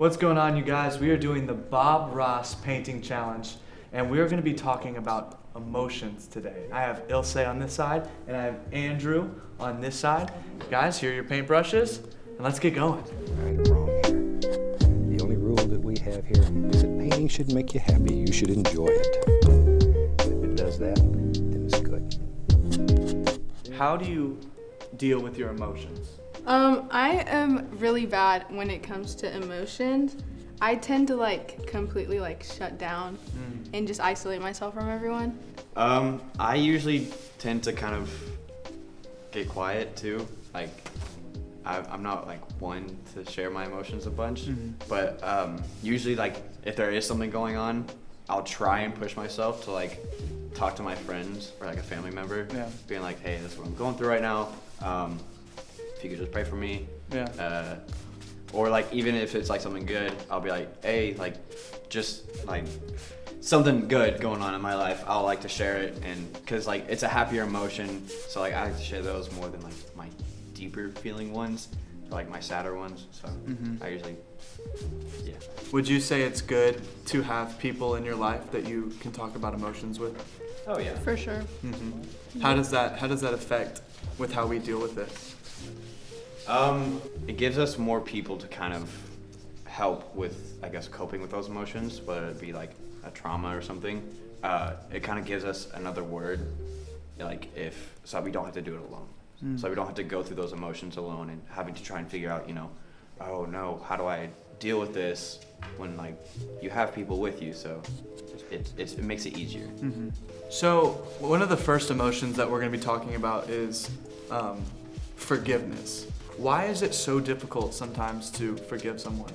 What's going on, you guys? We are doing the Bob Ross painting challenge, and we are going to be talking about emotions today. I have Ilse on this side, and I have Andrew on this side. Guys, here are your paintbrushes, and let's get going. Right or wrong here. The only rule that we have here is that painting should make you happy. You should enjoy it. If it does that, then it's good. How do you deal with your emotions? I am really bad when it comes to emotions. I tend to completely shut down and just isolate myself from everyone. I usually tend to kind of get quiet too. I'm not one to share my emotions a bunch, but usually if there is something going on, I'll try and push myself to talk to my friends or a family member, being like, hey, this is what I'm going through right now. If you could just pray for me. Yeah. Or even if it's something good, I'll be like, hey, just something good going on in my life. I'll like to share it, and because it's a happier emotion, so I like to share those more than my deeper feeling ones, or my sadder ones. So I usually, yeah. Would you say it's good to have people in your life that you can talk about emotions with? Oh yeah. For sure. How does that affect with how we deal with it? It gives us more people to kind of help with, coping with those emotions, whether it be a trauma or something. It kind of gives us another word, so we don't have to do it alone. So we don't have to go through those emotions alone and having to try and figure out, oh no, how do I deal with this when you have people with you? So it makes it easier. So one of the first emotions that we're going to be talking about is forgiveness. Why is it so difficult sometimes to forgive someone?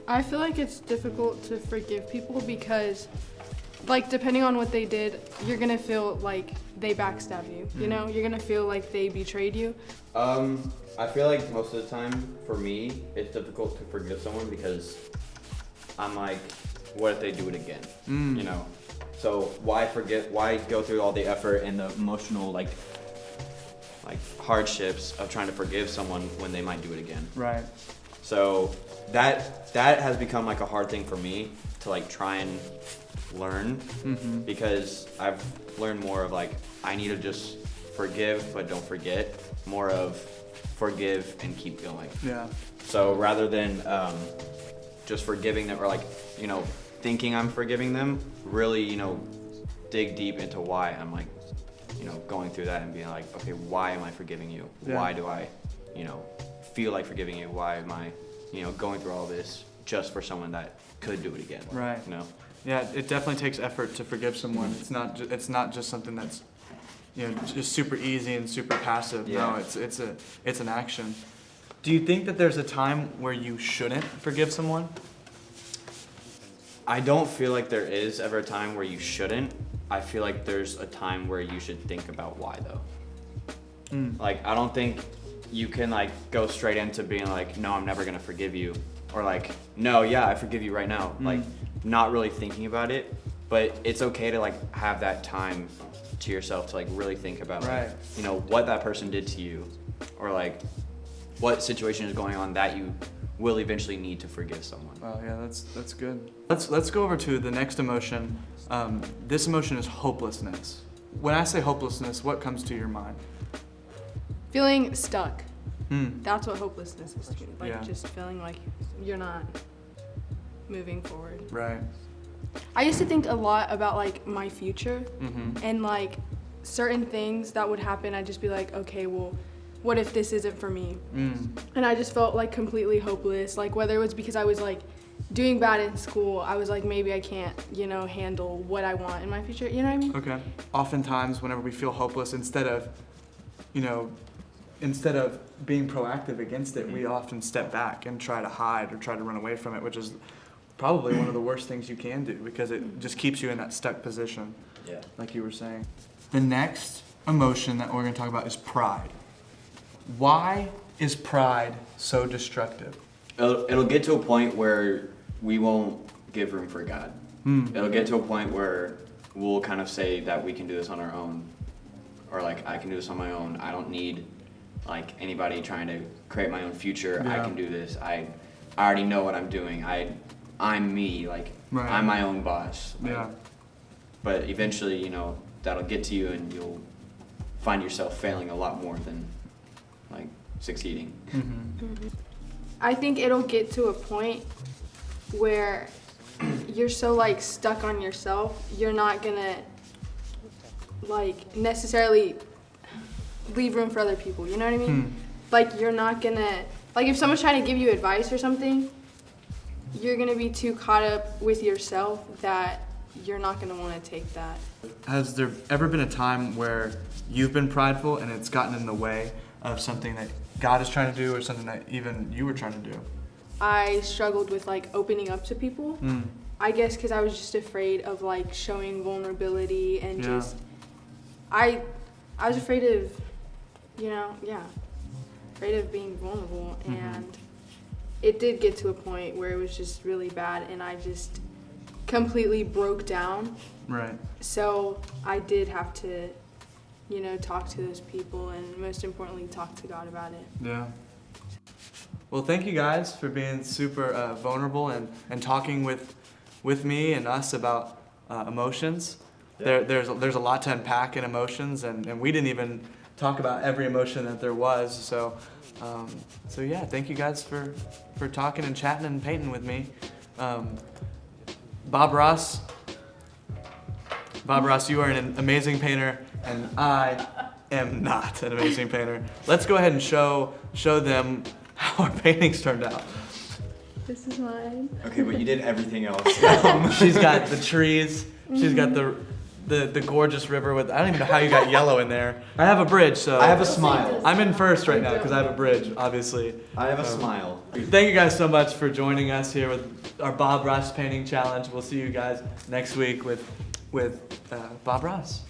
I feel like it's difficult to forgive people because, depending on what they did, you're gonna feel like they backstab you. You know, you're gonna feel like they betrayed you. I feel like most of the time, for me, it's difficult to forgive someone because I'm like, what if they do it again? You know, so why go through all the effort and the emotional hardships of trying to forgive someone when they might do it again? Right. So that has become a hard thing for me to try and learn, because I've learned more of I need to just forgive but don't forget, more of forgive and keep going. Yeah. So rather than just forgiving them or thinking I'm forgiving them, really dig deep into why I'm going through that and being okay, why am I forgiving you? Yeah. Why do I feel like forgiving you? Why am I going through all this just for someone that could do it again? Right. Yeah, it definitely takes effort to forgive someone. It's not just something that's just super easy and super passive. Yeah. No, it's an action. Do you think that there's a time where you shouldn't forgive someone? I don't feel like there is ever a time where you shouldn't. I feel like there's a time where you should think about why though. I don't think you can go straight into being no, I'm never gonna forgive you, or no, yeah, I forgive you right now. Not really thinking about it, but it's okay to have that time to yourself to really think about what that person did to you, or what situation is going on that you will eventually need to forgive someone. Oh yeah, that's good. Let's go over to the next emotion. This emotion is hopelessness. When I say hopelessness, what comes to your mind? Feeling stuck. That's what hopelessness is to me. Just feeling like you're not moving forward. Right. I used to think a lot about my future and certain things that would happen. I'd just be okay, well, what if this isn't for me? And I just felt completely hopeless. Whether it was because I was doing bad in school, I was maybe I can't, handle what I want in my future. You know what I mean? Okay. Oftentimes, whenever we feel hopeless, instead of being proactive against it, we often step back and try to hide or try to run away from it, which is probably one of the worst things you can do because it just keeps you in that stuck position. Yeah. Like you were saying. The next emotion that we're going to talk about is pride. Why is pride so destructive? It'll get to a point where we won't give room for God. It'll get to a point where we'll kind of say that we can do this on our own, or I can do this on my own. I don't need anybody trying to create my own future. Yeah. I can do this. I already know what I'm doing. I'm me, like Right. I'm my own boss. Like, Yeah. But eventually, you know, that'll get to you, and you'll find yourself failing a lot more than like succeeding. I think it'll get to a point where you're so like stuck on yourself, you're not gonna like necessarily leave room for other people, you know what I mean? Like you're not gonna, like if someone's trying to give you advice or something, you're gonna be too caught up with yourself that you're not gonna wanna take that. Has there ever been a time where you've been prideful and it's gotten in the way of something that God is trying to do or something that even you were trying to do? I struggled with like opening up to people. I guess because I was just afraid of like showing vulnerability and Yeah. just I was afraid of, you know, afraid of being vulnerable, and it did get to a point where it was just really bad, and I just completely broke down. Right. So I did have to, you know, talk to those people, and most importantly, talk to God about it. Yeah. Well, thank you guys for being super vulnerable and talking with me and us about emotions. Yeah. There's a lot to unpack in emotions, and we didn't even talk about every emotion that there was. So yeah, thank you guys for talking and chatting and painting with me. Bob Ross, you are an amazing painter, and I am not an amazing painter. Let's go ahead and show them how our paintings turned out. This is mine. Okay, but you did everything else. She's got the trees. She's got the gorgeous river with, I don't even know how you got yellow in there. I have a bridge, so. I have a smile. I'm in first right now because I have a bridge, obviously. I have a smile. Thank you guys so much for joining us here with our Bob Ross painting challenge. We'll see you guys next week with Bob Ross.